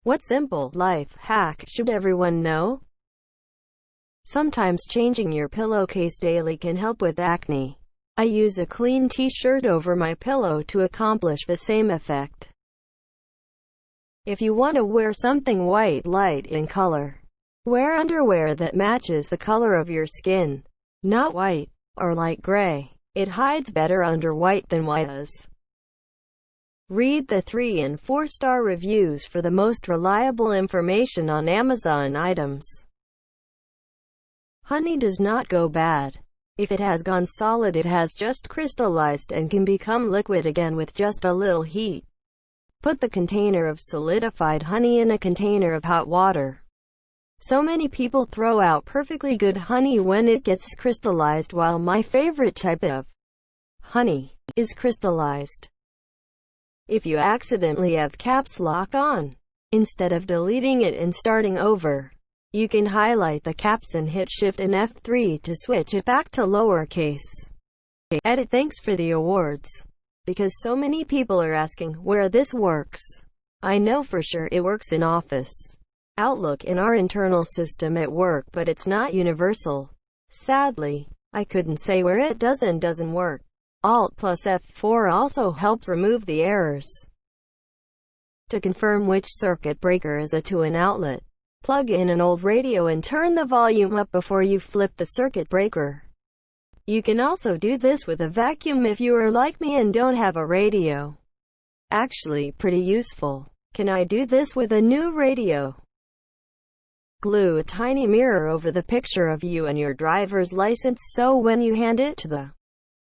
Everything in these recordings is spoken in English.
What simple life hack should everyone know? Sometimes changing your pillowcase daily can help with acne. I use a clean t-shirt over my pillow to accomplish the same effect. If you want to wear something white light in color, wear underwear that matches the color of your skin, not white or light gray. It hides better under white than white does. Read the 3- and 4-star reviews for the most reliable information on Amazon items. Honey does not go bad. If it has gone solid, it has just crystallized and can become liquid again with just a little heat. Put the container of solidified honey in a container of hot water. So many people throw out perfectly good honey when it gets crystallized, while my favorite type of honey is crystallized. If you accidentally have caps lock on, instead of deleting it and starting over, you can highlight the caps and hit Shift and F3 to switch it back to lowercase. Edit. Thanks for the awards. Because so many people are asking where this works. I know for sure it works in Office, Outlook, in our internal system at work, but it's not universal. Sadly, I couldn't say where it doesn't work. Alt plus F4 also helps remove the errors. To confirm which circuit breaker is to an outlet, plug in an old radio and turn the volume up before you flip the circuit breaker. You can also do this with a vacuum if you are like me and don't have a radio. Actually, pretty useful. Can I do this with a new radio? Glue a tiny mirror over the picture of you and your driver's license, so when you hand it to the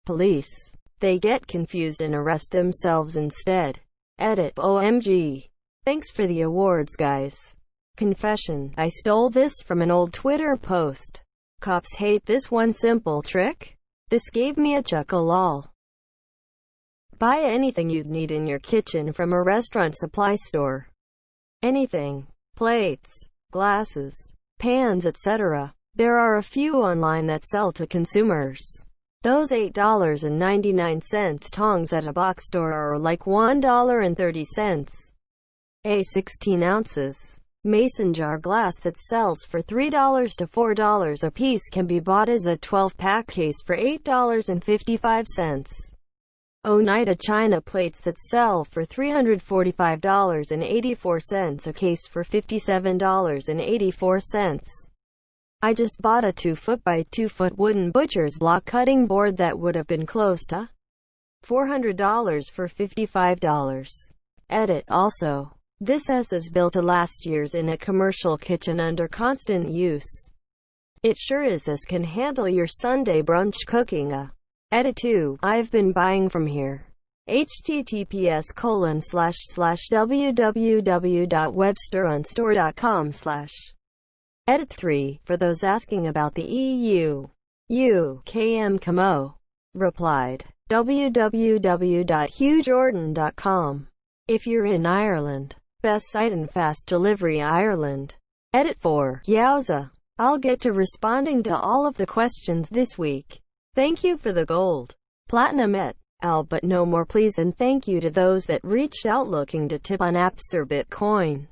police, they get confused and arrest themselves instead. Edit. OMG. Thanks for the awards, guys. Confession. I stole this from an old Twitter post. Cops hate this one simple trick. This gave me a chuckle. Lol. Buy anything you'd need in your kitchen from a restaurant supply store. Anything. Plates, glasses, pans, etc. There are a few online that sell to consumers. Those $8.99 tongs at a box store are like $1.30. A 16 ounces mason jar glass that sells for $3 to $4 a piece can be bought as a 12-pack case for $8.55. Oneida china plates that sell for $345.84 a case for $57.84. I just bought a 2-foot by 2-foot wooden butcher's block cutting board that would have been close to $400 for $55. Edit. Also, this is built to last years in a commercial kitchen under constant use. It sure is can handle your Sunday brunch cooking. Edit 2. I've been buying from here. https://www.websteronstore.com/ Edit 3. For those asking about the EU, UKM replied, www.hughjordan.com. If you're in Ireland, best site in fast delivery Ireland. Edit 4. Yowza. I'll get to responding to all of the questions this week. Thank you for the gold, platinum et al, but no more please, and thank you to those that reached out looking to tip on apps or Bitcoin.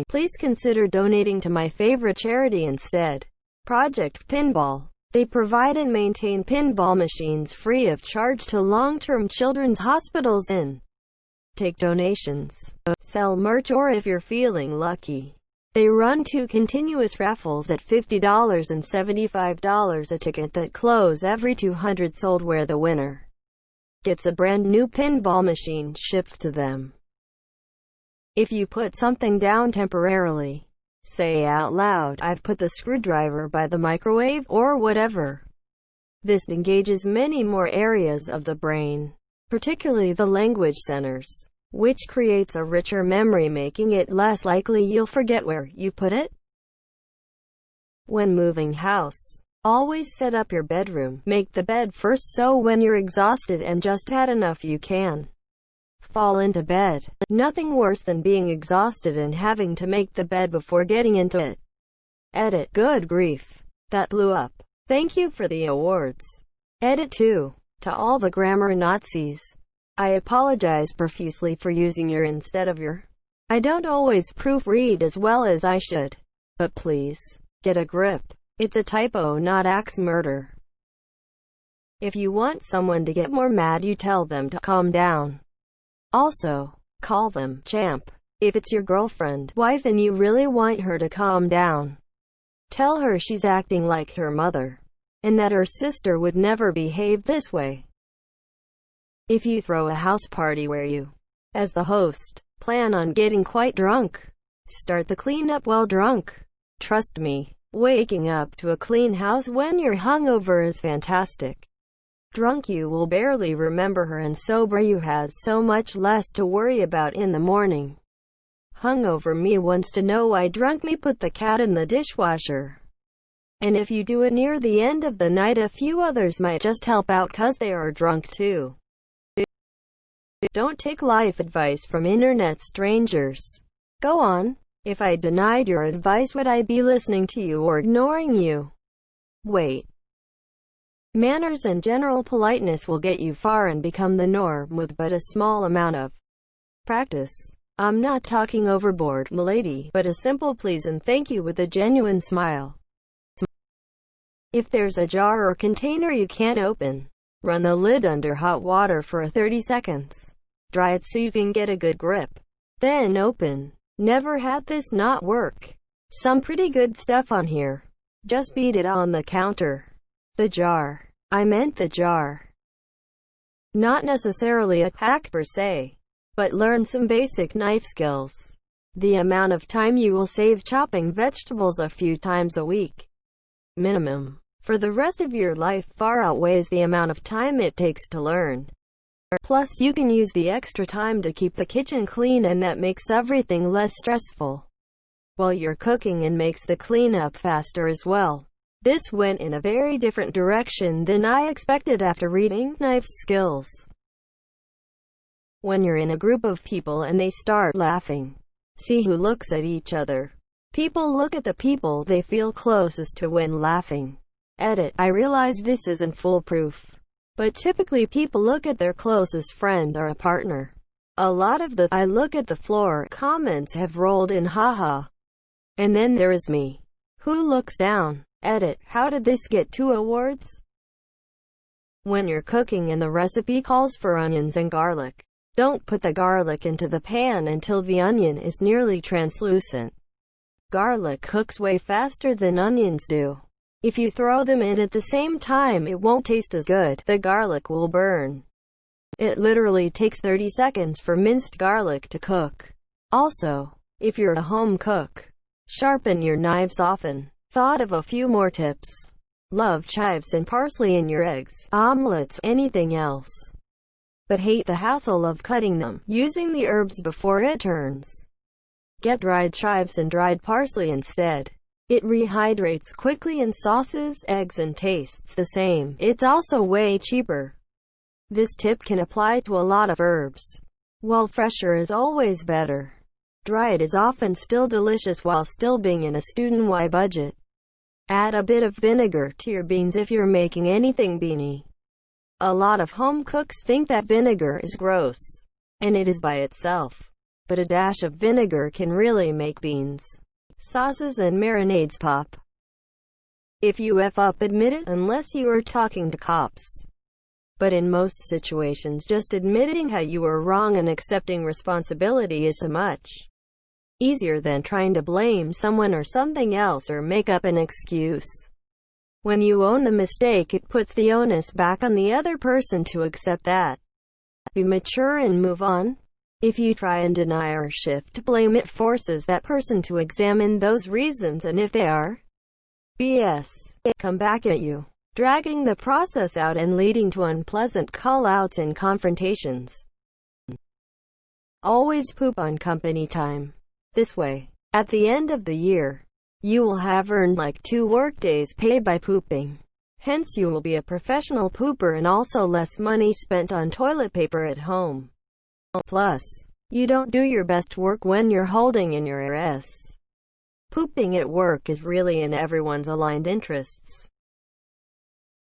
Please consider donating to my favorite charity instead, Project Pinball. They provide and maintain pinball machines free of charge to long-term children's hospitals and take donations, sell merch, or if you're feeling lucky, they run 2 continuous raffles at $50 and $75 a ticket that close every 200 sold, where the winner gets a brand new pinball machine shipped to them. If you put something down temporarily, say out loud, "I've put the screwdriver by the microwave," or whatever. This engages many more areas of the brain, particularly the language centers, which creates a richer memory, making it less likely you'll forget where you put it. When moving house, always set up your bedroom. Make the bed first, so when you're exhausted and just had enough, you can fall into bed. Nothing worse than being exhausted and having to make the bed before getting into it. Edit. Good grief. That blew up. Thank you for the awards. Edit 2. To all the grammar Nazis, I apologize profusely for using your instead of your. I don't always proofread as well as I should. But please, get a grip. It's a typo, not axe murder. If you want someone to get more mad, you tell them to calm down. Also, call them champ. If it's your girlfriend, wife, and you really want her to calm down, tell her she's acting like her mother, and that her sister would never behave this way. If you throw a house party where you, as the host, plan on getting quite drunk, start the cleanup while drunk. Trust me, waking up to a clean house when you're hungover is fantastic. Drunk you will barely remember her, and sober you has so much less to worry about in the morning. Hungover me wants to know why drunk me put the cat in the dishwasher. And if you do it near the end of the night, a few others might just help out 'cause they are drunk too. Don't take life advice from internet strangers. Go on. If I denied your advice, would I be listening to you or ignoring you? Wait. Manners and general politeness will get you far and become the norm with but a small amount of practice. I'm not talking overboard, milady, but a simple please and thank you with a genuine smile. If there's a jar or container you can't open, run the lid under hot water for 30 seconds. Dry it so you can get a good grip. Then open. Never had this not work. Some pretty good stuff on here. Just beat it on the counter. The jar. I meant the jar. Not necessarily a hack per se, but learn some basic knife skills. The amount of time you will save chopping vegetables a few times a week, minimum, for the rest of your life far outweighs the amount of time it takes to learn. Plus you can use the extra time to keep the kitchen clean, and that makes everything less stressful while you're cooking and makes the cleanup faster as well. This went in a very different direction than I expected after reading Knife Skills. When you're in a group of people and they start laughing, see who looks at each other. People look at the people they feel closest to when laughing. Edit. I realize this isn't foolproof, but typically people look at their closest friend or a partner. A lot of the "I look at the floor" comments have rolled in haha. And then there is me, who looks down. Edit. How did this get 2 awards? When you're cooking and the recipe calls for onions and garlic, don't put the garlic into the pan until the onion is nearly translucent. Garlic cooks way faster than onions do. If you throw them in at the same time, it won't taste as good. The garlic will burn. It literally takes 30 seconds for minced garlic to cook. Also, if you're a home cook, sharpen your knives often. Thought of a few more tips. Love chives and parsley in your eggs, omelets, anything else, but hate the hassle of cutting them, using the herbs before it turns. Get dried chives and dried parsley instead. It rehydrates quickly in sauces, eggs, and tastes the same. It's also way cheaper. This tip can apply to a lot of herbs. While fresher is always better, dried is often still delicious while still being in a student-wide budget. Add a bit of vinegar to your beans if you're making anything beany. A lot of home cooks think that vinegar is gross, and it is by itself. But a dash of vinegar can really make beans, sauces, and marinades pop. If you F up, admit it, unless you are talking to cops. But in most situations, just admitting how you were wrong and accepting responsibility is so much easier than trying to blame someone or something else or make up an excuse. When you own the mistake, it puts the onus back on the other person to accept that. Be mature and move on. If you try and deny or shift blame, it forces that person to examine those reasons, and if they are BS, it come back at you, dragging the process out and leading to unpleasant call-outs and confrontations. Always poop on company time. This way, at the end of the year, you will have earned like 2 workdays paid by pooping. Hence you will be a professional pooper and also less money spent on toilet paper at home. Plus, you don't do your best work when you're holding in your ass. Pooping at work is really in everyone's aligned interests.